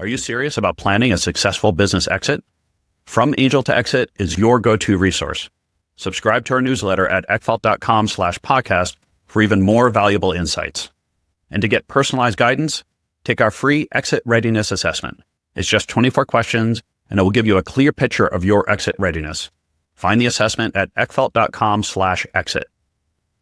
Are you serious about planning a successful business exit? From Angel to Exit is your go-to resource. Subscribe to our newsletter at eckfeldt.com/podcast for even more valuable insights. And to get personalized guidance, take our free exit readiness assessment. It's just 24 questions, and it will give you a clear picture of your exit readiness. Find the assessment at eckfeldt.com/exit.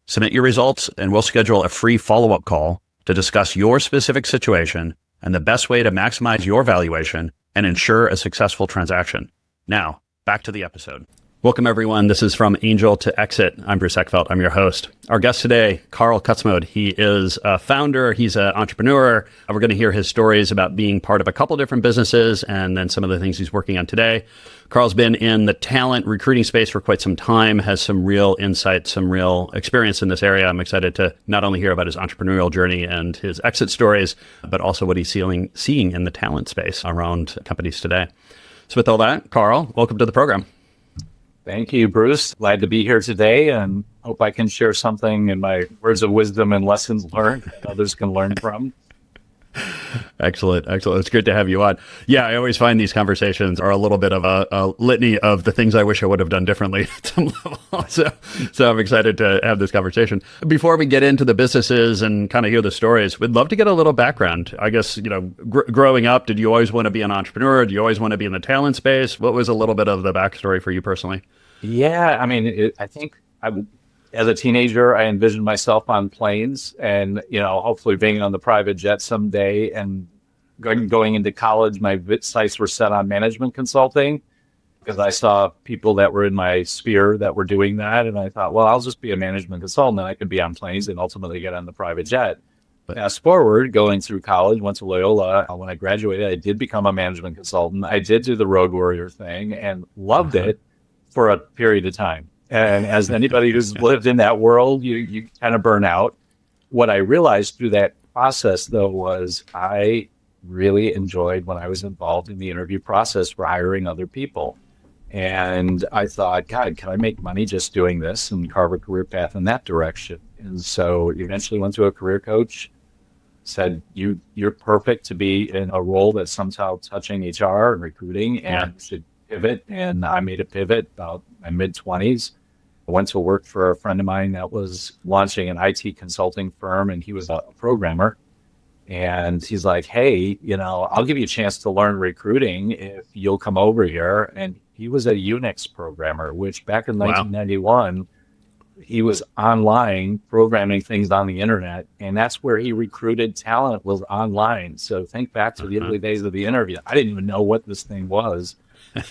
Submit your results, and we'll schedule a free follow-up call to discuss your specific situation and the best way to maximize your valuation and ensure a successful transaction. Now, back to the episode. Welcome, everyone. This is From Angel to Exit. I'm Bruce Eckfeldt. I'm your host. Our guest today, Carl Kutsmode. He is a founder. He's an entrepreneur. We're going to hear his stories about being part of a couple different businesses and then some of the things he's working on today. Carl's been in the talent recruiting space for quite some time, has some real insight, some real experience in this area. I'm excited to not only hear about his entrepreneurial journey and his exit stories, but also what he's seeing in the talent space around companies today. So with all that, Carl, welcome to the program. Thank you, Bruce. Glad to be here today and hope I can share something in my words of wisdom and lessons learned that others can learn from. Excellent. It's good to have you on. Yeah, I always find these conversations are a little bit of a litany of the things I wish I would have done differently at some level. So I'm excited to have this conversation. Before we get into the businesses and kind of hear the stories, we'd love to get a little background. I guess, growing up, did you always want to be an entrepreneur? Do you always want to be in the talent space? What was a little bit of the backstory for you personally? Yeah, I mean, I think as a teenager, I envisioned myself on planes and, hopefully being on the private jet someday. And going into college, my sights were set on management consulting because I saw people that were in my sphere that were doing that. And I thought, well, I'll just be a management consultant and I could be on planes and ultimately get on the private jet. But fast forward, going through college, went to Loyola. When I graduated, I did become a management consultant. I did do the road warrior thing and loved it for a period of time. And as anybody who's lived in that world, you kind of burn out. What I realized through that process, though, was I really enjoyed when I was involved in the interview process for hiring other people. And I thought, God, can I make money just doing this and carve a career path in that direction? And so eventually went to a career coach, said, you're perfect to be in a role that's somehow touching HR and recruiting and should pivot. And I made a pivot about my mid-20s. I went to work for a friend of mine that was launching an IT consulting firm, and he was a programmer. And he's like, hey, I'll give you a chance to learn recruiting if you'll come over here. And he was a Unix programmer, which back in 1991, he was online programming things on the internet. And that's where he recruited talent, was online. So think back to the early days of the interview. I didn't even know what this thing was.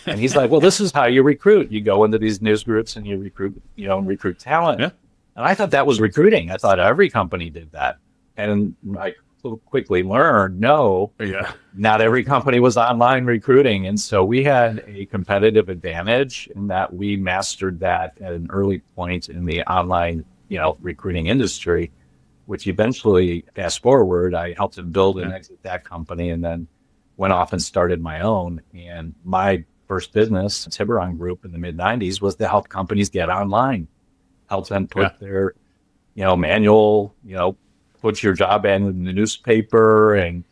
And he's like, well, this is how you recruit. You go into these news groups and you recruit talent. Yeah. And I thought that was recruiting. I thought every company did that. And I quickly learned, not every company was online recruiting. And so we had a competitive advantage in that we mastered that at an early point in the online, recruiting industry, which eventually, fast forward, I helped him build and exit that company and then went off and started my own. And my first business, Tiburon Group in the mid-90s, was to help companies get online, help them put their, manual, put your job ad in the newspaper and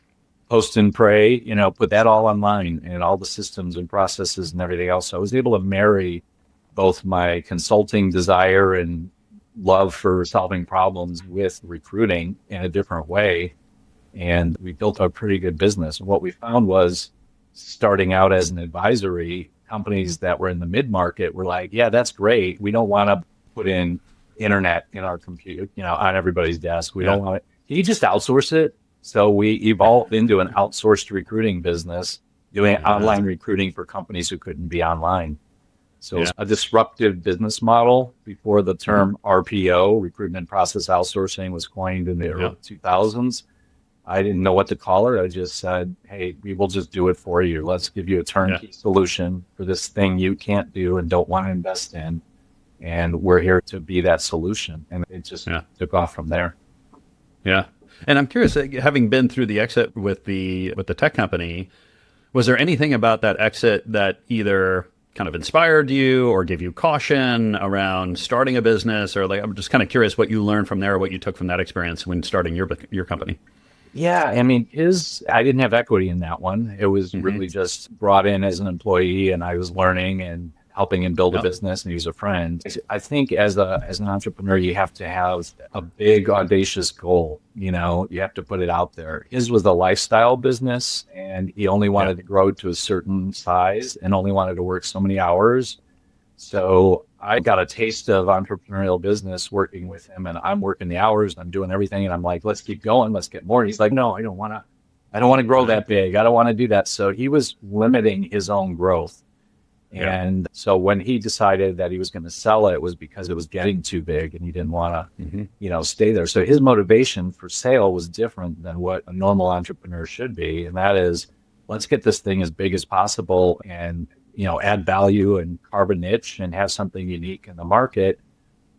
post and pray, put that all online and all the systems and processes and everything else. So I was able to marry both my consulting desire and love for solving problems with recruiting in a different way. And we built a pretty good business. And what we found was, starting out as an advisory, companies that were in the mid-market were like, yeah, that's great. We don't want to put in internet in our computer, on everybody's desk. We don't want it. Can you just outsource it? So we evolved into an outsourced recruiting business, doing online recruiting for companies who couldn't be online. So it's a disruptive business model before the term RPO, Recruitment Process Outsourcing, was coined in the early 2000s. I didn't know what to call it. I just said, hey, we will just do it for you. Let's give you a turnkey solution for this thing you can't do and don't want to invest in. And we're here to be that solution. And it just took off from there. Yeah. And I'm curious, having been through the exit with the tech company, was there anything about that exit that either kind of inspired you or gave you caution around starting a business? Or I'm just kind of curious what you learned from there, or what you took from that experience when starting your company. Yeah, I mean, I didn't have equity in that one. It was really just brought in as an employee, and I was learning and helping him build a business, and he was a friend. I think as an entrepreneur, you have to have a big, audacious goal. You have to put it out there. His was a lifestyle business, and he only wanted to grow to a certain size and only wanted to work so many hours. So I got a taste of entrepreneurial business working with him, and I'm working the hours and I'm doing everything. And I'm like, let's keep going. Let's get more. And he's like, no, I don't want to grow that big. I don't want to do that. So he was limiting his own growth. And so when he decided that he was going to sell it, was because it was getting too big and he didn't want to, stay there. So his motivation for sale was different than what a normal entrepreneur should be. And that is, let's get this thing as big as possible and add value and carve a niche and have something unique in the market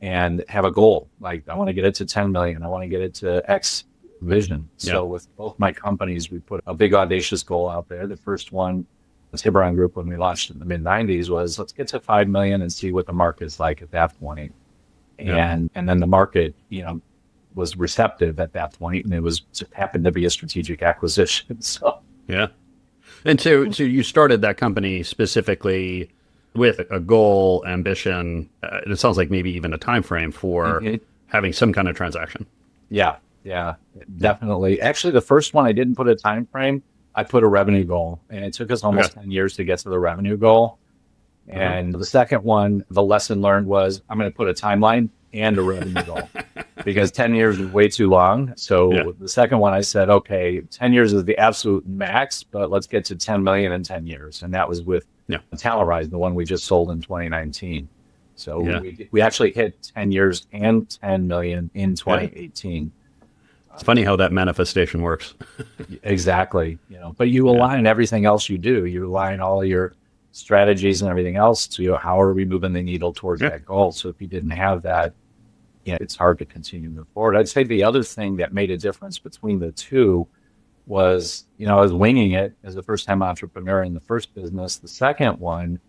and have a goal. Like, I want to get it to 10 million. I want to get it to X vision. So with both my companies, we put a big audacious goal out there. The first one, the Tiburon group, when we launched in the mid 90s, was let's get to 5 million and see what the market's like at that point. And then the market, was receptive at that point, and it just happened to be a strategic acquisition. So And so you started that company specifically with a goal, ambition. It sounds like maybe even a time frame for having some kind of transaction. Yeah, definitely. Actually, the first one I didn't put a time frame. I put a revenue goal, and it took us almost 10 years to get to the revenue goal. And the second one, the lesson learned was I'm going to put a timeline and a revenue goal because 10 years is way too long. So the second one, I said, okay, 10 years is the absolute max, but let's get to 10 million in 10 years. And that was with TalentRise, the one we just sold in 2019. So we actually hit 10 years and 10 million in 2018. It's funny how that manifestation works. Exactly. But you align everything else you do. You align all your strategies and everything else to how are we moving the needle towards that goal. So if you didn't have that, it's hard to continue to move forward. I'd say the other thing that made a difference between the two was, I was winging it as a first-time entrepreneur in the first business. The second one,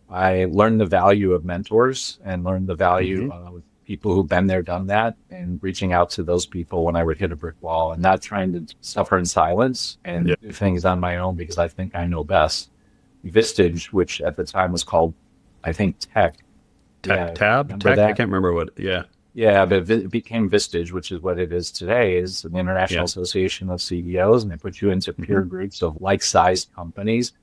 I learned the value of mentors and learned the value of people who've been there, done that, and reaching out to those people when I would hit a brick wall and not trying to suffer in silence and do things on my own because I think I know best. Vistage, which at the time was called, I think, Tech. Tech? I can't remember what, Yeah, but it became Vistage, which is what it is today, is an International Association of CEOs, and they put you into peer groups of like-sized companies.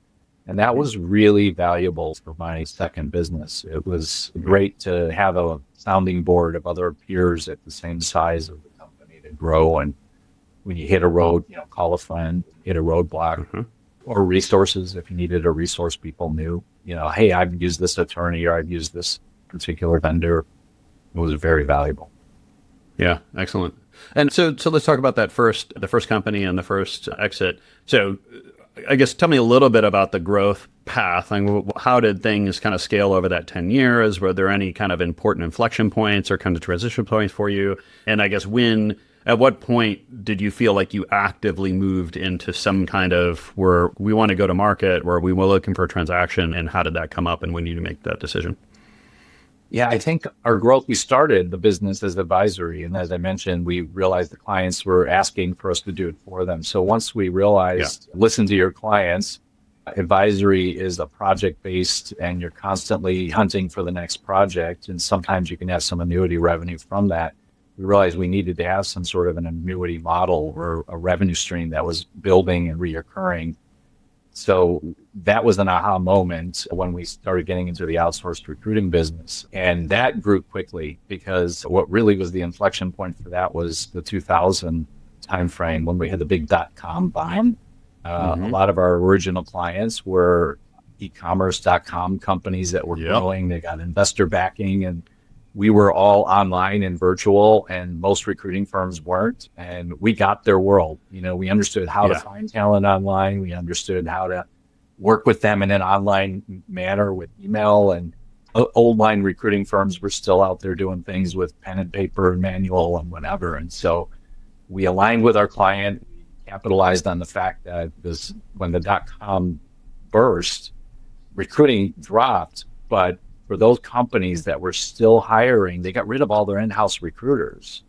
And that was really valuable for my second business. It was great to have a sounding board of other peers at the same size of the company to grow. And when you hit a road, call a friend, hit a roadblock, or resources. If you needed a resource people knew, hey, I've used this attorney or I've used this particular vendor. It was very valuable. Yeah, excellent. And so let's talk about the first company and the first exit. So I guess tell me a little bit about the growth path. How did things kind of scale over that 10 years? Were there any kind of important inflection points or kind of transition points for you? And I guess at what point did you feel like you actively moved into some kind of where we want to go to market, where we were looking for a transaction, and how did that come up and when you make that decision? Yeah, I think our growth, we started the business as advisory. And as I mentioned, we realized the clients were asking for us to do it for them. So once we realized, listen to your clients, advisory is a project-based and you're constantly hunting for the next project. And sometimes you can have some annuity revenue from that. We realized we needed to have some sort of an annuity model or a revenue stream that was building and reoccurring. So that was an aha moment when we started getting into the outsourced recruiting business. And that grew quickly because what really was the inflection point for that was the 2000 timeframe when we had the big .com bomb. A lot of our original clients were e-commerce.com companies that were growing. They got investor backing, and we were all online and virtual, and most recruiting firms weren't. And we got their world. We understood how to find talent online. We understood how to work with them in an online manner with email. And old line recruiting firms were still out there doing things with pen and paper and manual and whatever. And so we aligned with our client, capitalized on the fact that when the .com burst, recruiting dropped, but for those companies that were still hiring, they got rid of all their in-house recruiters.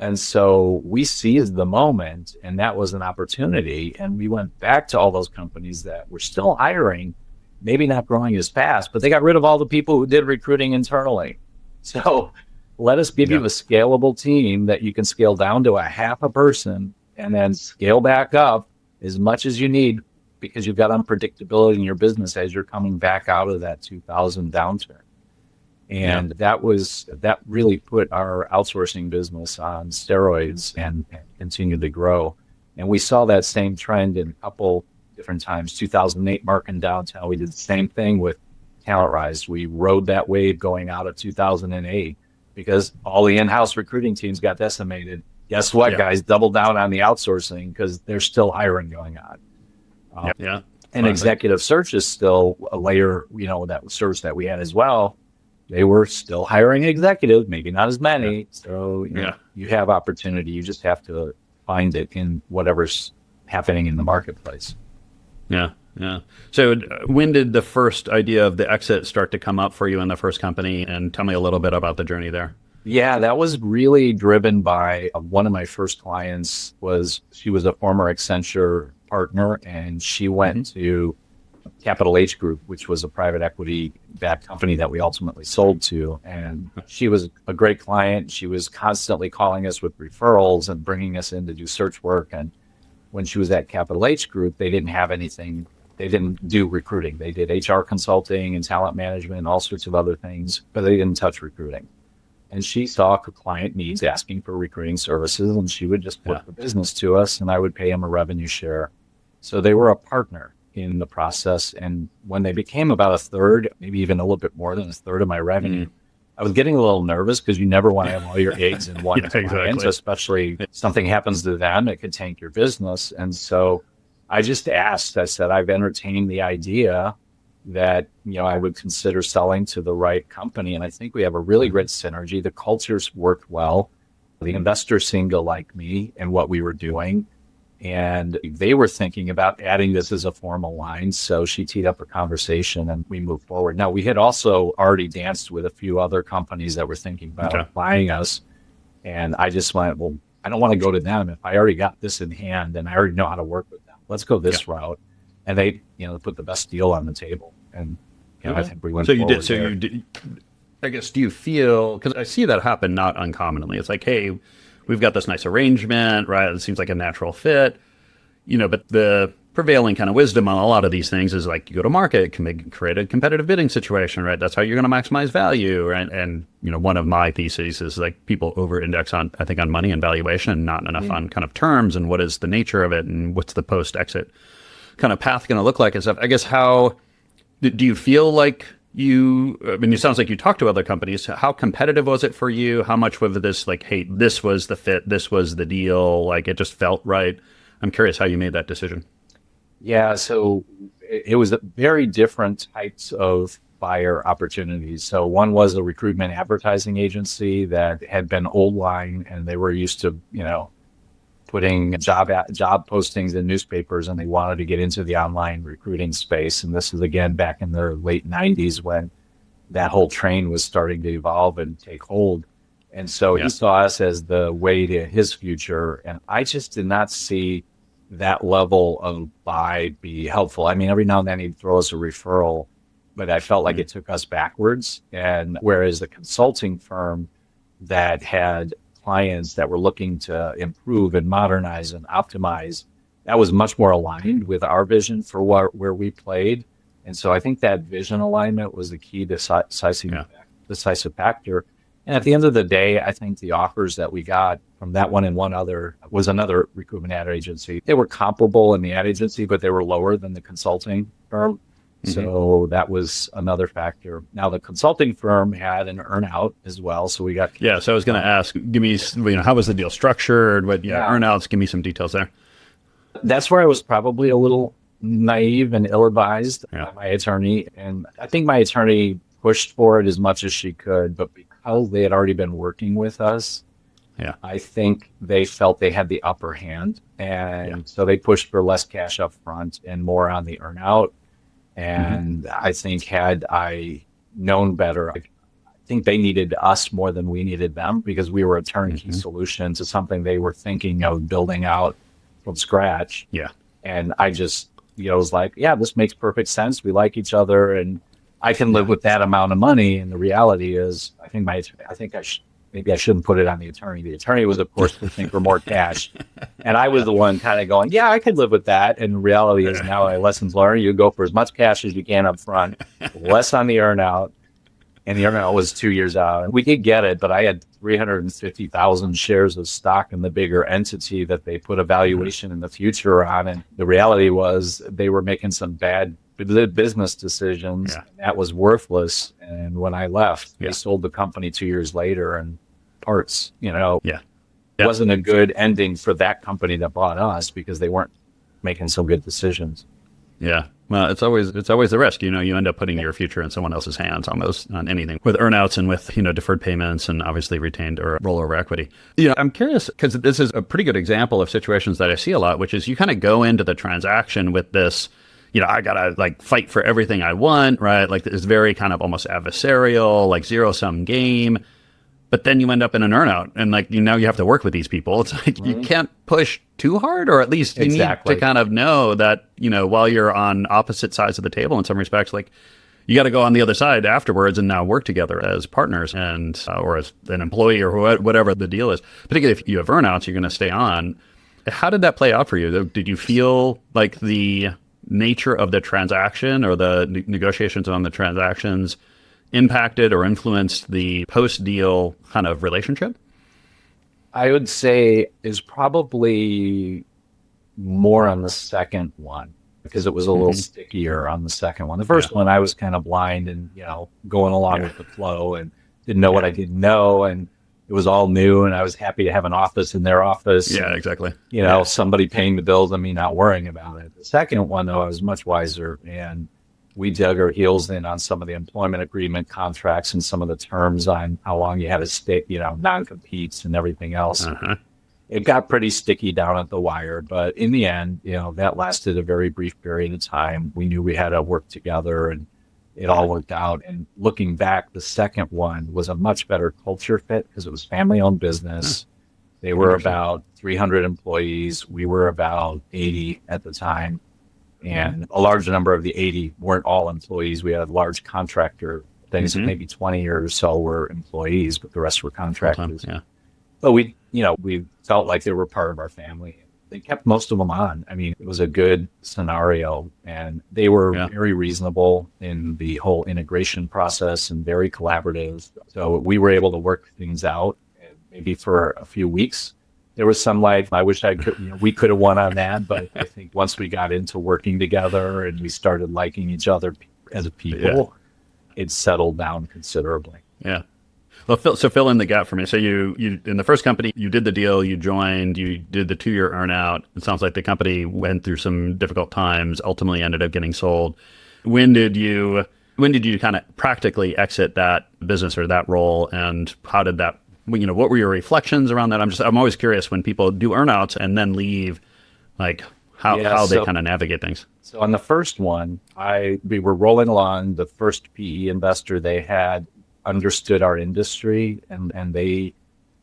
And so we seized the moment, and that was an opportunity. And we went back to all those companies that were still hiring, maybe not growing as fast, but they got rid of all the people who did recruiting internally. So let us give you a scalable team that you can scale down to a half a person and then scale back up as much as you need, because you've got unpredictability in your business as you're coming back out of that 2000 downturn. And that really put our outsourcing business on steroids and continued to grow. And we saw that same trend in a couple different times. 2008 market downtown, we did the same thing with TalentRise. We rode that wave going out of 2008 because all the in-house recruiting teams got decimated. Guess what, guys? Double down on the outsourcing because there's still hiring going on. And executive search is still a layer, that service that we had as well. They were still hiring executives, maybe not as many. So you have opportunity. You just have to find it in whatever's happening in the marketplace. Yeah. So when did the first idea of the exit start to come up for you in the first company? And tell me a little bit about the journey there. Yeah, that was really driven by one of my first clients. She was a former Accenture partner, and she went to Capital H Group, which was a private equity-backed company that we ultimately sold to. And she was a great client. She was constantly calling us with referrals and bringing us in to do search work. And when she was at Capital H Group, they didn't have anything. They didn't do recruiting. They did HR consulting and talent management and all sorts of other things, but they didn't touch recruiting. And she saw client needs asking for recruiting services, and she would just put the business to us, and I would pay them a revenue share. So they were a partner in the process. And when they became about a third, maybe even a little bit more than a third of my revenue, I was getting a little nervous because you never want to have all your eggs in one client, especially if something happens to them, it could tank your business. And so I just asked, I said, I've entertained the idea that, I would consider selling to the right company. And I think we have a really great synergy. The cultures worked well. The investors seemed to like me and what we were doing. And they were thinking about adding this as a formal line. So she teed up a conversation and we moved forward. Now, we had also already danced with a few other companies that were thinking about buying us. And I just went, well, I don't want to go to them if I already got this in hand and I already know how to work with them. Let's go this route. And they, put the best deal on the table. And I think we went forward. You did. I guess, do you feel, because I see that happen not uncommonly. It's like, hey, we've got this nice arrangement, right? It seems like a natural fit, but the prevailing kind of wisdom on a lot of these things is like you go to market, can create a competitive bidding situation, right? That's how you're going to maximize value, right? And, one of my theses is like people over-index on money and valuation, not enough on kind of terms and what is the nature of it and what's the post-exit kind of path going to look like and stuff. I guess how do you feel like it sounds like you talked to other companies. How competitive was it for you? How much was this like, hey, this was the fit, this was the deal, like it just felt right? I'm curious how you made that decision. Yeah, so it was very different types of buyer opportunities. So one was a recruitment advertising agency that had been old line, and they were used to, putting job postings in newspapers, and they wanted to get into the online recruiting space. And this is again back in the late 90s when that whole train was starting to evolve and take hold. And so he saw us as the way to his future. And I just did not see that level of buy be helpful. I mean, every now and then he'd throw us a referral, but I felt like it took us backwards. And whereas the consulting firm that had clients that were looking to improve and modernize and optimize, that was much more aligned with our vision for where we played. And so I think that vision alignment was the key decisive factor. And at the end of the day, I think the offers that we got from that one and one other was another recruitment ad agency. They were comparable in the ad agency, but they were lower than the consulting firm. So that was another factor. Now, the consulting firm had an earnout as well. So we got... Yeah, so I was going to ask, give me, how was the deal structured? Earnouts, give me some details there. That's where I was probably a little naive and ill-advised by my attorney. And I think my attorney pushed for it as much as she could, but because they had already been working with us, I think they felt they had the upper hand. And so they pushed for less cash up front and more on the earnout. And I think had I known better, think they needed us more than we needed them because we were a turnkey solution to something they were thinking of building out from scratch. Yeah. And I just, was like, yeah, this makes perfect sense. We like each other and I can live with that amount of money. And the reality is, maybe I shouldn't put it on the attorney. The attorney was, of course, looking for more cash. And I was the one kind of going, yeah, I could live with that. And the reality is now lessons learned. You go for as much cash as you can up front, less on the earn out. And the earn out was 2 years out. And we did get it, but I had 350,000 shares of stock in the bigger entity that they put a valuation in the future on. And the reality was they were making some bad business decisions. Yeah. That was worthless. And when I left, they sold the company 2 years later and parts, It wasn't a good ending for that company that bought us because they weren't making some good decisions. Yeah. Well, it's always the risk. You end up putting your future in someone else's hands almost on anything with earnouts and with, deferred payments and obviously retained or rollover equity. I'm curious because this is a pretty good example of situations that I see a lot, which is you kind of go into the transaction with this, I got to fight for everything I want, right? Like this very kind of almost adversarial, zero sum game. But then you end up in an earnout and now you have to work with these people. It's like you can't push too hard, or at least you need to kind of know that, while you're on opposite sides of the table in some respects, you got to go on the other side afterwards and now work together as partners and or as an employee or whatever the deal is. Particularly if you have earnouts, you're going to stay on. How did that play out for you? Did you feel like the nature of the transaction or the negotiations on the transactions impacted or influenced the post-deal kind of relationship? I would say is probably more on the second one because it was a little stickier on the second one. The first one, I was kind of blind and, going along with the flow and didn't know what I didn't know. And it was all new and I was happy to have an office in their office. Yeah, exactly. Somebody paying the bills and me not worrying about it. The second one, though, I was much wiser and we dug our heels in on some of the employment agreement contracts and some of the terms on how long you had to stay, non-competes and everything else. It got pretty sticky down at the wire, but in the end, that lasted a very brief period of time. We knew we had to work together and it all worked out. And looking back, the second one was a much better culture fit because it was family-owned business. They were about 300 employees. We were about 80 at the time. And a large number of the 80 weren't all employees. We had large contractor things, maybe 20 or so were employees, but the rest were contractors. But we felt like they were part of our family. They kept most of them on. I mean, it was a good scenario and they were very reasonable in the whole integration process and very collaborative. So we were able to work things out maybe for a few weeks. There was some I wish we could have won on that, but I think once we got into working together and we started liking each other as people, it settled down considerably. Yeah. Well, fill in the gap for me. So you in the first company, you did the deal, you joined, you did the 2-year earnout. It sounds like the company went through some difficult times, ultimately ended up getting sold. When did you kind of practically exit that business or that role, and how did that? What were your reflections around that? I'm always curious when people do earnouts and then leave, how they kind of navigate things. So on the first one, we were rolling along. The first PE investor they had understood our industry and they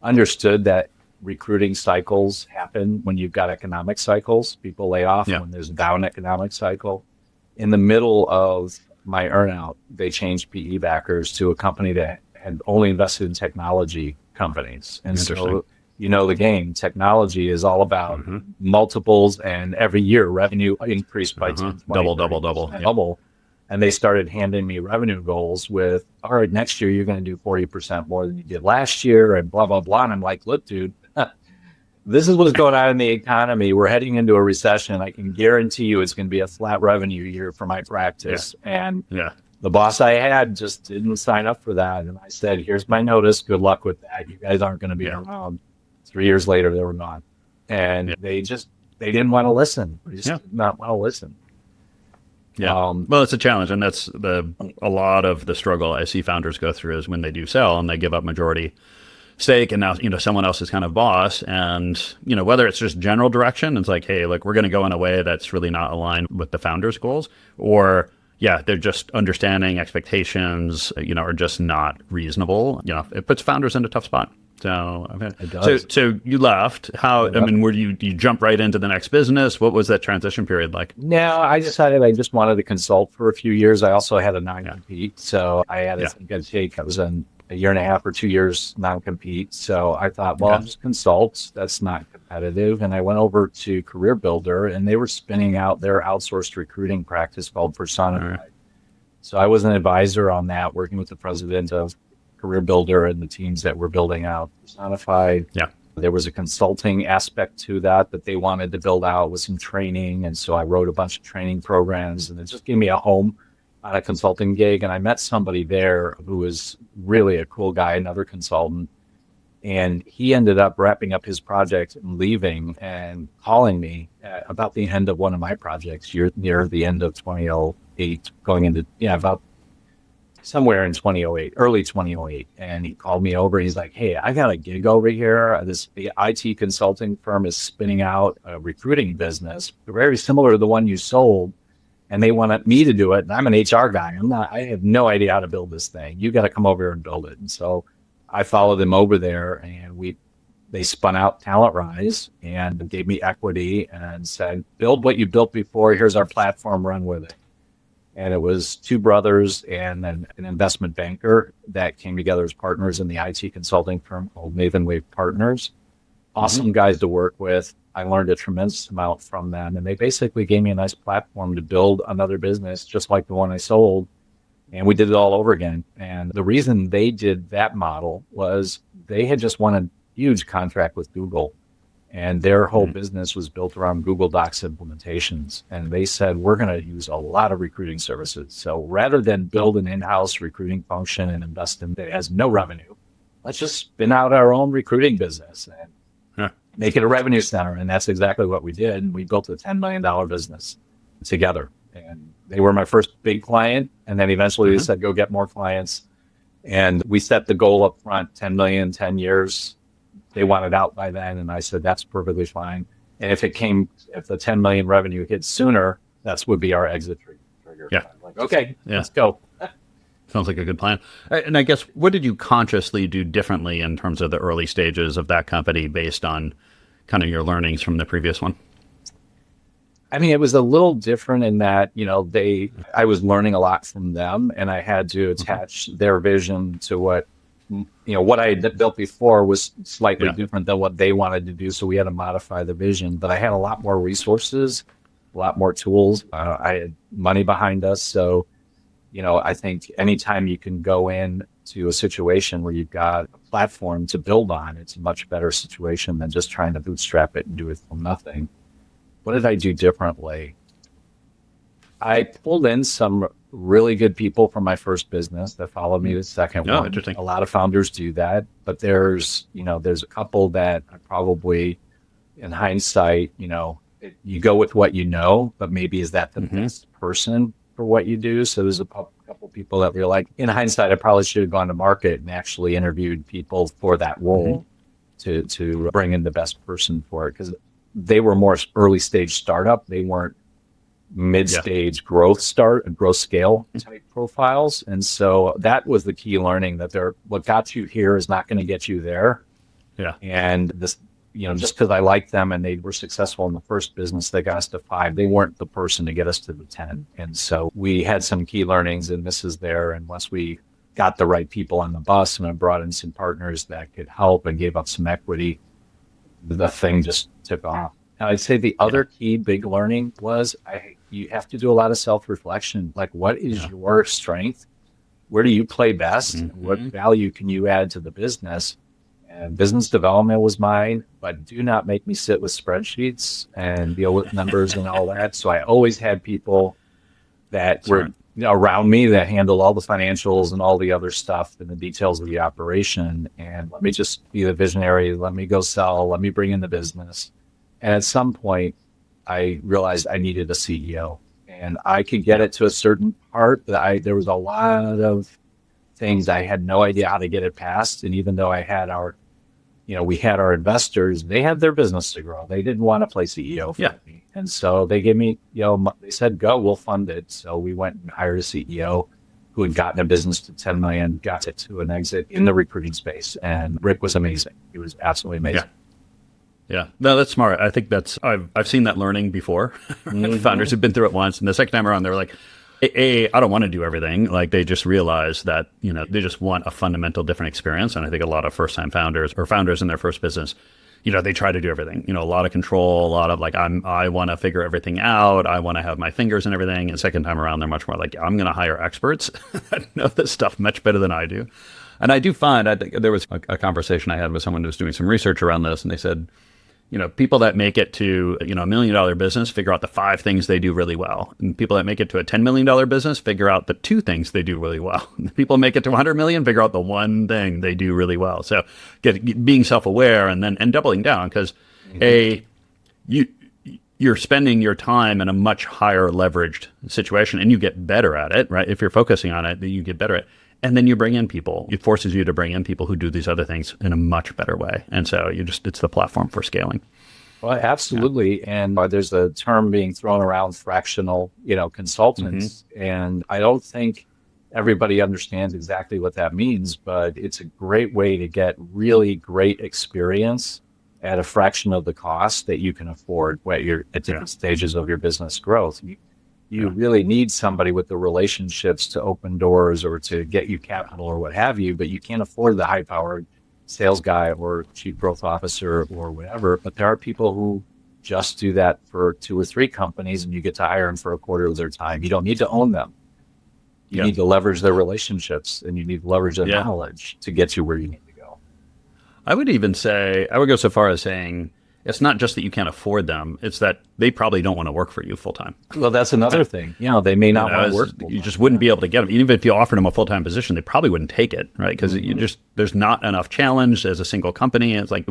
understood that recruiting cycles happen when you've got economic cycles. People lay off when there's a down economic cycle. In the middle of my earnout, they changed PE backers to a company that had only invested in technology companies. And so, the game, technology is all about multiples, and every year revenue increased by 10, 20, double. And they started handing me revenue goals with, all right, next year you're going to do 40% more than you did last year and blah, blah, blah. And I'm like, look, dude, this is what's going on in the economy. We're heading into a recession. I can guarantee you it's going to be a flat revenue year for my practice. And the boss I had just didn't sign up for that. And I said, here's my notice. Good luck with that. You guys aren't going to be around. 3 years later, they were gone. And they didn't want to listen. They just did not want to listen. Yeah. Well, it's a challenge. And that's a lot of the struggle I see founders go through is when they do sell and they give up majority stake and now, someone else is kind of boss. And, whether it's just general direction, it's like, hey, we're going to go in a way that's really not aligned with the founder's goals, or they're just understanding expectations, are just not reasonable. It puts founders in a tough spot. So, It does. So you left. How? Yep. I mean, were you jump right into the next business? What was that transition period like? No, I decided I just wanted to consult for a few years. I also had a non-compete, so I had to get a take. I was in a year and a half or 2 years non-compete. So I thought, well, I'll just consult. That's not competitive. And I went over to Career Builder, and they were spinning out their outsourced recruiting practice called Personified. Right. So I was an advisor on that, working with the president of Career Builder and the teams that were building out Personified. Yeah. There was a consulting aspect to that they wanted to build out with some training. And so I wrote a bunch of training programs, and it just gave me a home on a consulting gig. And I met somebody there who was really a cool guy, another consultant. And he ended up wrapping up his project and leaving and calling me at about the end of one of my projects, near the end of 2008, going into, about somewhere in 2008, early 2008. And he called me over. He's like, hey, I got a gig over here. The IT consulting firm is spinning out a recruiting business, very similar to the one you sold. And they wanted me to do it. And I'm an HR guy. I have no idea how to build this thing. You got to come over here and build it. And so I followed them over there, and they spun out TalentRise and gave me equity and said, build what you built before. Here's our platform, run with it. And it was two brothers and an investment banker that came together as partners in the IT consulting firm called Maven Wave Partners. Awesome guys to work with. I learned a tremendous amount from them. And they basically gave me a nice platform to build another business, just like the one I sold. And we did it all over again. And the reason they did that model was they had just won a huge contract with Google. And their whole business was built around Google Docs implementations. And they said, we're going to use a lot of recruiting services. So rather than build an in-house recruiting function and invest in it has no revenue, let's just spin out our own recruiting business and make it a revenue center. And that's exactly what we did. And we built a $10 million business together. And they were my first big client. And then eventually they said, go get more clients. And we set the goal up front, 10 million, 10 years. They wanted out by then. And I said, that's perfectly fine. And if the 10 million revenue hit sooner, that would be our exit trigger. Yeah. Like, okay, let's go. Sounds like a good plan. And I guess, what did you consciously do differently in terms of the early stages of that company based on kind of your learnings from the previous one? I mean, it was a little different in that, I was learning a lot from them, and I had to attach their vision to what I had built before was slightly different than what they wanted to do. So we had to modify the vision, but I had a lot more resources, a lot more tools. I had money behind us. So, I think anytime you can go in to a situation where you've got a platform to build on, it's a much better situation than just trying to bootstrap it and do it from nothing. What did I do differently? I pulled in some really good people from my first business that followed me the second one. Interesting. A lot of founders do that, but there's a couple that I probably, in hindsight, you go with what you know, but maybe is that the best person for what you do? So there's a couple people that were like, in hindsight, I probably should have gone to market and actually interviewed people for that role to bring in the best person for it, because they were more early stage startup. They weren't mid-stage growth scale type profiles. And so that was the key learning, that what got you here is not going to get you there. Yeah. And this, just because I liked them and they were successful in the first business, they got us to 5. They weren't the person to get us to the 10. And so we had some key learnings and misses there. And once we got the right people on the bus and I brought in some partners that could help and gave up some equity, the thing just took off. And I'd say the other key big learning was you have to do a lot of self-reflection. Like, what is your strength? Where do you play best? What value can you add to the business? And business development was mine, but do not make me sit with spreadsheets and deal with numbers and all that. So I always had people that were around me that handled all the financials and all the other stuff and the details of the operation. And let me just be the visionary. Let me go sell. Let me bring in the business. And at some point, I realized I needed a CEO, and I could get it to a certain part, but there was a lot of things I had no idea how to get it past. And even though I had our we had our investors, they had their business to grow. They didn't want to play CEO for me. And so they gave me, they said, go, we'll fund it. So we went and hired a CEO who had gotten a business to 10 million, got it to an exit in the recruiting space. And Rick was amazing. He was absolutely amazing. Yeah, no, that's smart. I think I've seen that learning before. Founders who've been through it once, and the second time around, they were like, I don't want to do everything. Like they just realize that, they just want a fundamental different experience. And I think a lot of first-time founders or founders in their first business, they try to do everything, a lot of control, a lot of like, I want to figure everything out. I want to have my fingers in everything. And second time around, they're much more like, I'm going to hire experts that know this stuff much better than I do. And I do find, I think there was a conversation I had with someone who was doing some research around this, and they said, people that make it to, $1 million business figure out the 5 things they do really well. And people that make it to a $10 million business figure out the 2 things they do really well. And people make it to 100 million figure out the 1 thing they do really well. So being self-aware and doubling down, because you're spending your time in a much higher leveraged situation and you get better at it, right? If you're focusing on it, then you get better at it. And then you bring in people. It forces you to bring in people who do these other things in a much better way. And so it's the platform for scaling. Well, absolutely. Yeah. And there's a term being thrown around, fractional, consultants. And I don't think everybody understands exactly what that means, but it's a great way to get really great experience at a fraction of the cost that you can afford when you're at different stages of your business growth. You really need somebody with the relationships to open doors or to get you capital or what have you, but you can't afford the high-powered sales guy or chief growth officer or whatever. But there are people who just do that for 2 or 3 companies, and you get to hire them for a quarter of their time. You don't need to own them. You need to leverage their relationships, and you need to leverage their knowledge to get you where you need to go. I would go so far as saying, it's not just that you can't afford them; it's that they probably don't want to work for you full time. Well, that's another thing. They may not want to work. You just wouldn't be able to get them, even if you offered them a full time position. They probably wouldn't take it, right? Because there's not enough challenge as a single company. It's like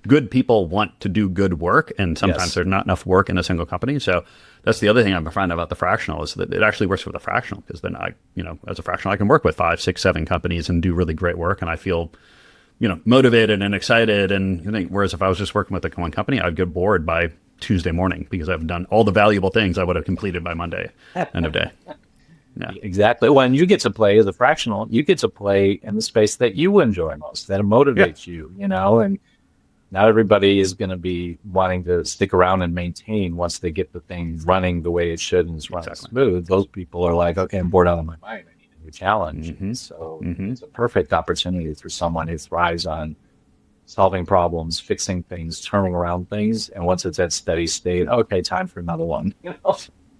good people want to do good work, and sometimes there's not enough work in a single company. So that's the other thing I'm finding about the fractional is that it actually works with the fractional, because then as a fractional, I can work with 5, 6, 7 companies and do really great work, and I feel motivated and excited. And whereas if I was just working with one company, I'd get bored by Tuesday morning because I've done all the valuable things I would have completed by Monday, end of day. Yeah, exactly. When you get to play as a fractional, you get to play in the space that you enjoy most, that motivates you, and not everybody is going to be wanting to stick around and maintain once they get the thing running the way it should and it's running smooth. Those people are like, okay, I'm bored out of my mind. Challenge. So it's a perfect opportunity for someone who thrives on solving problems, fixing things, turning around things. And once it's at steady state, okay, time for another one.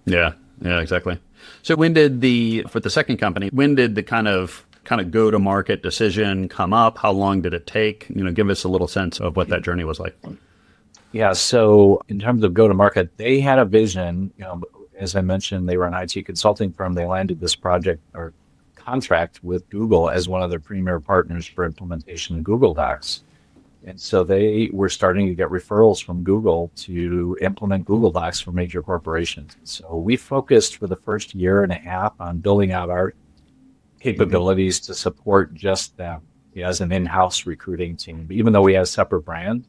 Yeah, exactly. So for the second company, when did the kind of go to market decision come up? How long did it take? Give us a little sense of what that journey was like. Yeah. So in terms of go to market, they had a vision, as I mentioned, they were an IT consulting firm. They landed this project or contract with Google as one of their premier partners for implementation of Google Docs. And so they were starting to get referrals from Google to implement Google Docs for major corporations. So we focused for the first year and a half on building out our capabilities to support just them as an in-house recruiting team, even though we had a separate brand.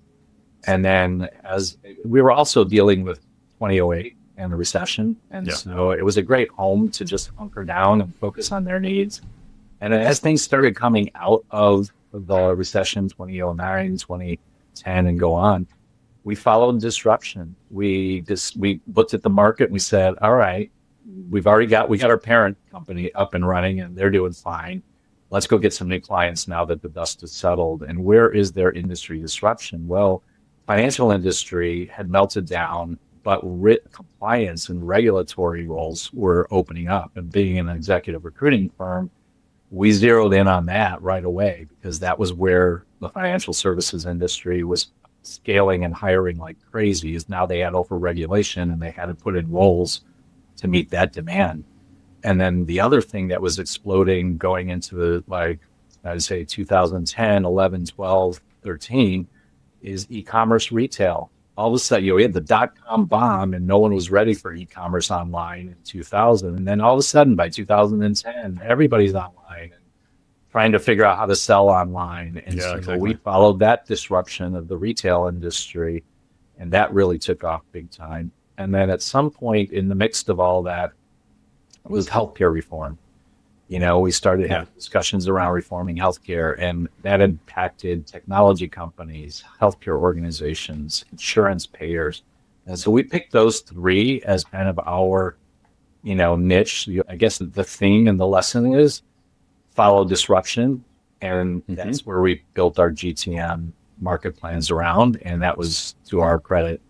And then as we were also dealing with 2008 and the recession. And so it was a great home to just hunker down and focus on their needs. And as things started coming out of the recession, 2009, 2010, and go on, we followed disruption. We looked at the market and we said, all right, we got our parent company up and running and they're doing fine. Let's go get some new clients now that the dust has settled. And where is their industry disruption? Well, financial industry had melted down, but compliance and regulatory roles were opening up. And being an executive recruiting firm, we zeroed in on that right away because that was where the financial services industry was scaling and hiring like crazy. Is now they had over-regulation and they had to put in roles to meet that demand. And then the other thing that was exploding going into I'd say 2010, 11, 12, 13 is e-commerce retail. All of a sudden, we had the dot-com bomb and no one was ready for e-commerce online in 2000. And then all of a sudden, by 2010, everybody's online. And trying to figure out how to sell online. And so exactly. we followed that disruption of the retail industry, and that really took off big time. And then at some point in the midst of all that was healthcare reform. We started having discussions around reforming healthcare, and that impacted technology companies, healthcare organizations, insurance payers. And so we picked those three as kind of our, niche. I guess the theme and the lesson is follow disruption. And that's where we built our GTM market plans around. And that was, to our credit,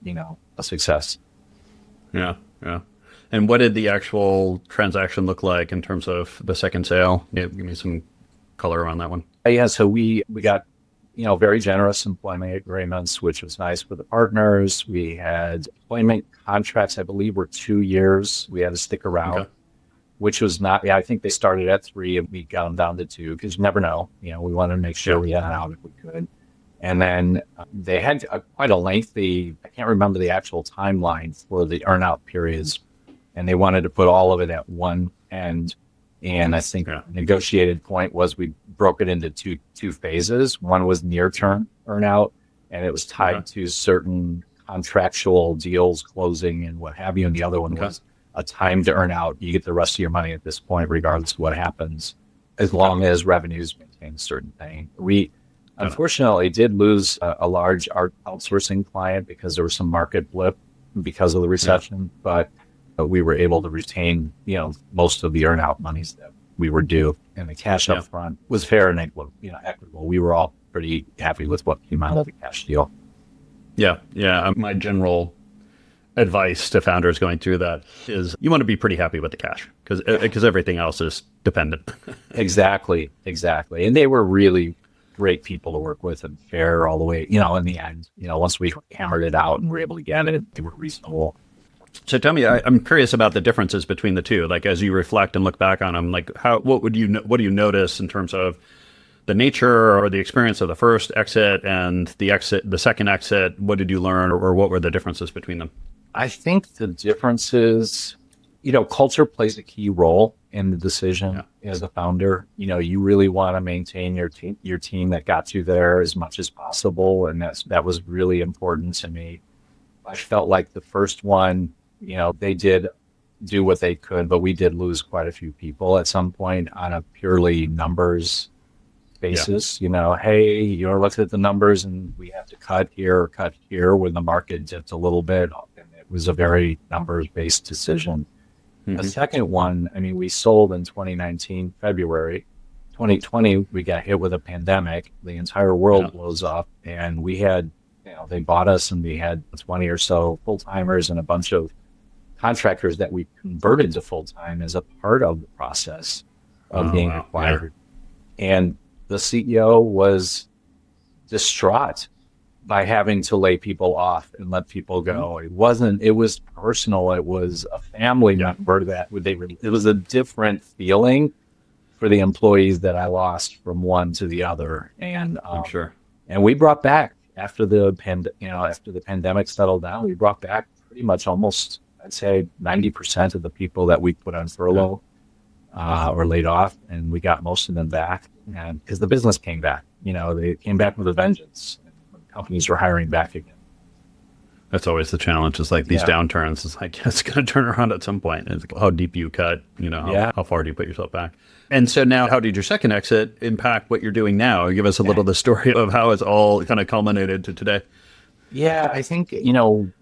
a success. Yeah. Yeah. And what did the actual transaction look like in terms of the second sale? Give me some color around that one. Yeah, so we got, very generous employment agreements, which was nice for the partners. We had employment contracts, I believe, were 2 years. We had to stick around, which was not, I think they started at 3 and we got them down to 2 because you never know. We wanted to make sure we got out if we could. And then they had quite a lengthy, I can't remember the actual timeline for the earnout periods. And they wanted to put all of it at one end. And I think the negotiated point was we broke it into two phases. One was near-term earnout, and it was tied to certain contractual deals closing and what have you. And the other one was a time to earn out. You get the rest of your money at this point, regardless of what happens, as long as revenues maintain a certain thing. We unfortunately did lose a large outsourcing client because there was some market blip because of the recession, but we were able to retain, most of the earnout monies that we were due, and the cash up front was fair and equitable. We were all pretty happy with what came out of the cash deal. Yeah. Yeah. My general advice to founders going through that is you want to be pretty happy with the cash because everything else is dependent. Exactly. And they were really great people to work with and fair all the way, in the end, once we hammered it out and were able to get it, they were reasonable. So tell me, I'm curious about the differences between the two. Like as you reflect and look back on them, like what do you notice in terms of the nature or the experience of the first exit and the second exit? What did you learn, or what were the differences between them? I think the differences, culture plays a key role in the decision as a founder. You really want to maintain your team that got you there as much as possible, and that was really important to me. I felt like the first one, they did do what they could, but we did lose quite a few people at some point on a purely numbers basis. Hey, looked at the numbers and we have to cut here when the market dipped a little bit. And it was a very numbers-based decision. The second one, we sold in 2019, February. 2020, we got hit with a pandemic. The entire world blows up, and we had, they bought us, and we had 20 or so full-timers and a bunch of contractors that we converted to full-time as a part of the process of being acquired. And the CEO was distraught by having to lay people off and let people go. It was personal. It was a family member it was a different feeling for the employees that I lost from one to the other. And I'm sure. And we brought back after the pandemic settled down, we brought back pretty much almost, I'd say 90% of the people that we put on furlough or laid off, and we got most of them back. And because the business came back, they came back with a vengeance. Companies were hiring back again. That's always the challenge. It's like these downturns. It's like it's going to turn around at some point. It's like how deep you cut. How far do you put yourself back? And so now, how did your second exit impact what you're doing now? Give us a little the story of how it's all kind of culminated to today. Yeah, I think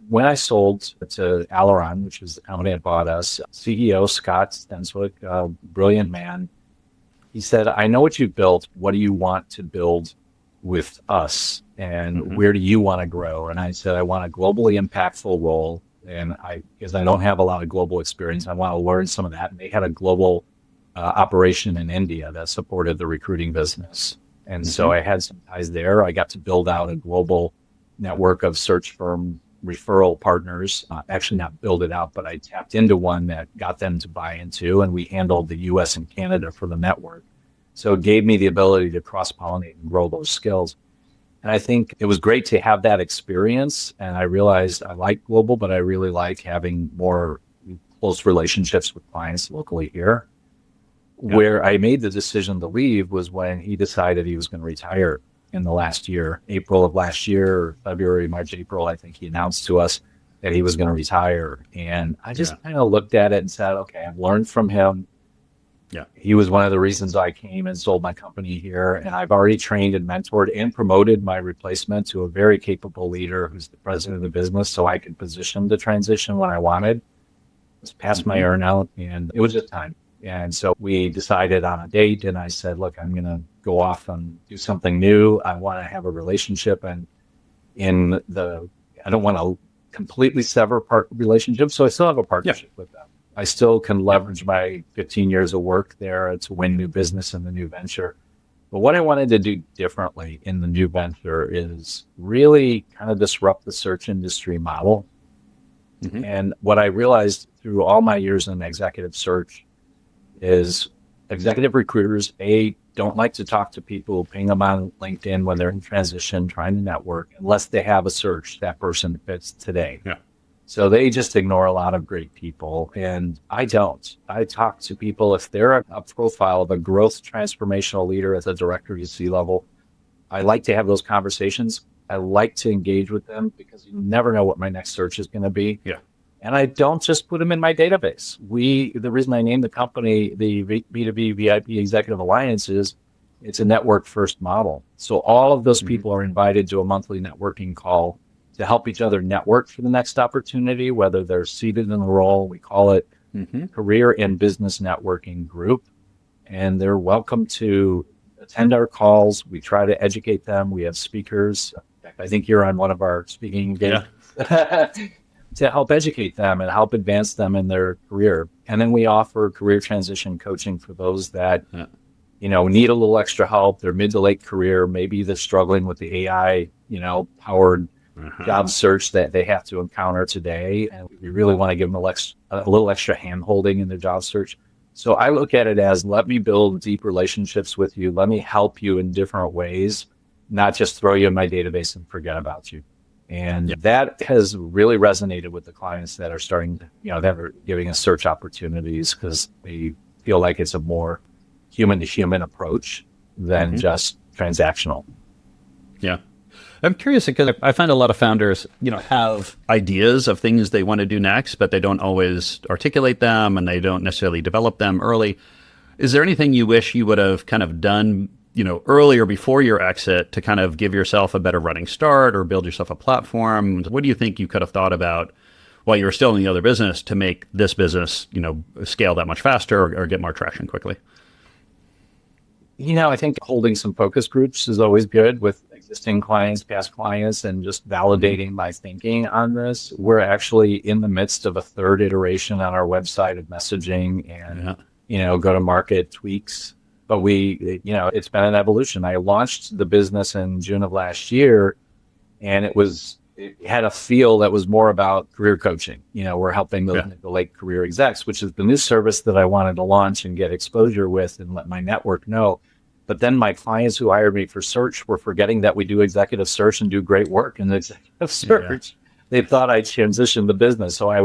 when I sold to Aileron, which was the company that bought us, CEO Scott Stenswick, a brilliant man, he said, "I know what you've built. What do you want to build with us? And where do you want to grow?" And I said, "I want a globally impactful role. And because I don't have a lot of global experience, I want to learn some of that." And they had a global operation in India that supported the recruiting business. And so I had some ties there. I got to build out a global network of search firm referral partners. Actually not build it out, but I tapped into one that got them to buy into, and we handled the US and Canada for the network. So it gave me the ability to cross-pollinate and grow those skills. And I think it was great to have that experience. And I realized I like global, but I really like having more close relationships with clients locally here. Where I made the decision to leave was when he decided he was going to retire in the last year, April of last year, or February, March, April. I think he announced to us that he was going to retire. And I just kind of looked at it and said, okay, I've learned from him. Yeah. He was one of the reasons I came and sold my company here. And I've already trained and mentored and promoted my replacement to a very capable leader who's the president of the business, so I could position the transition when I wanted. It was past my earnout, and it was just time. And so we decided on a date, and I said, look, I'm going to go off and do something new. I want to have a relationship, and I don't want to completely sever relationships, so I still have a partnership with them. I still can leverage my 15 years of work there to win new business in the new venture. But what I wanted to do differently in the new venture is really kind of disrupt the search industry model. And what I realized through all my years in executive search is executive recruiters, don't like to talk to people, ping them on LinkedIn when they're in transition, trying to network, unless they have a search that person fits today. Yeah. So they just ignore a lot of great people, and I don't. I talk to people if they're a profile of a growth transformational leader at the director to C-level. I like to have those conversations. I like to engage with them because you never know what my next search is going to be. Yeah. And I don't just put them in my database. The reason I named the company the B2B VIP Executive Alliance is it's a network first model. So all of those people are invited to a monthly networking call to help each other network for the next opportunity, whether they're seated in the role. We call it Career and Business Networking Group. And they're welcome to attend our calls. We try to educate them. We have speakers. In fact, I think you're on one of our speaking engagements. To help educate them and help advance them in their career. And then we offer career transition coaching for those that need a little extra help. They're mid to late career. Maybe they're struggling with the AI, powered job search that they have to encounter today. And we really want to give them a little extra hand holding in their job search. So I look at it as, let me build deep relationships with you. Let me help you in different ways, not just throw you in my database and forget about you. And that has really resonated with the clients that are starting, that are giving us search opportunities because they feel like it's a more human to human approach than just transactional. Yeah. I'm curious because I find a lot of founders, have ideas of things they want to do next, but they don't always articulate them and they don't necessarily develop them early. Is there anything you wish you would have kind of done earlier before your exit to kind of give yourself a better running start or build yourself a platform? What do you think you could have thought about while you were still in the other business to make this business, scale that much faster or get more traction quickly? I think holding some focus groups is always good with existing clients, past clients, and just validating my thinking on this. We're actually in the midst of a third iteration on our website of messaging and, go-to-market tweaks. But it's been an evolution. I launched the business in June of last year, and it had a feel that was more about career coaching. We're helping the late career execs, which is the new service that I wanted to launch and get exposure with and let my network know. But then my clients who hired me for search were forgetting that we do executive search and do great work in the executive search. They thought I transitioned the business. So I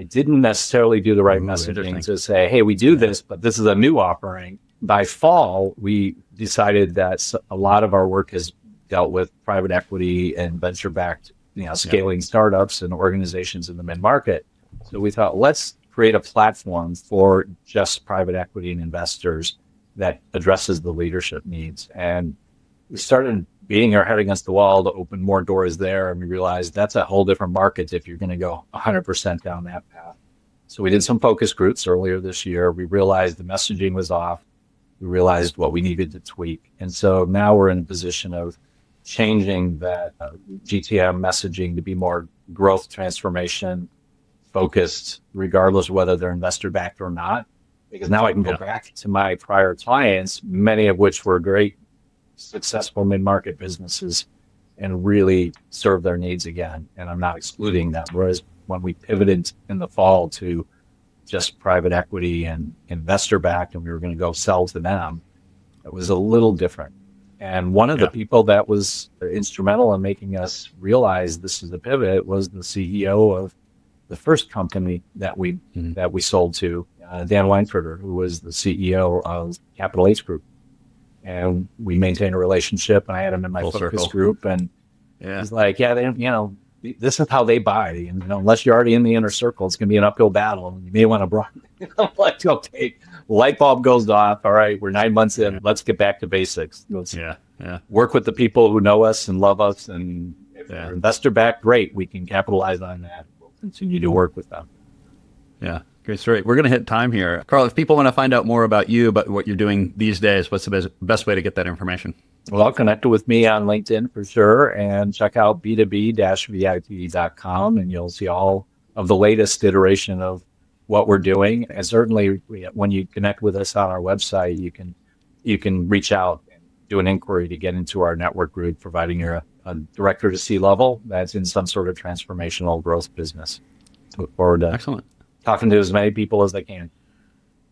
didn't necessarily do the right messaging to say, hey, we do this, but this is a new offering. By fall, we decided that a lot of our work has dealt with private equity and venture-backed, scaling startups and organizations in the mid-market. So we thought, let's create a platform for just private equity and investors that addresses the leadership needs. And we started beating our head against the wall to open more doors there. And we realized that's a whole different market if you're going to go 100% down that path. So we did some focus groups earlier this year. We realized the messaging was off. We realized what we needed to tweak. And so now we're in a position of changing that GTM messaging to be more growth transformation focused, regardless of whether they're investor backed or not. Because now I can go back to my prior clients, many of which were great, successful mid-market businesses, and really serve their needs again. And I'm not excluding that. Whereas when we pivoted in the fall to just private equity and investor backed, and we were going to go sell to them, it was a little different. And one of the people that was instrumental in making us realize this is a pivot was the CEO of the first company that we sold to. Dan Weinfurter, who was the CEO of Capital H Group. And we maintained a relationship, and I had him in my Full focus circle. group. And Yeah. he's like, yeah, this is how they buy. And, unless you're already in the inner circle, it's going to be an uphill battle. You may want to broaden. I'm like, okay, light bulb goes off. All right, we're 9 months in. Let's get back to basics. Let's work with the people who know us and love us. And if they're investor backed, great. We can capitalize on that. We'll continue to work with them. Yeah. Great story. We're going to hit time here. Carl, if people want to find out more about you, about what you're doing these days, what's the best way to get that information? Well, connect with me on LinkedIn for sure, and check out b2b-vip.com, and you'll see all of the latest iteration of what we're doing. And certainly, when you connect with us on our website, you can reach out and do an inquiry to get into our network group, providing you're a director to C-level that's in some sort of transformational growth business. Look forward to Excellent. Talking to as many people as they can.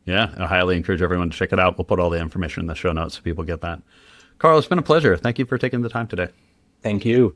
Yeah, I highly encourage everyone to check it out. We'll put all the information in the show notes so people get that. Carl, it's been a pleasure. Thank you for taking the time today. Thank you.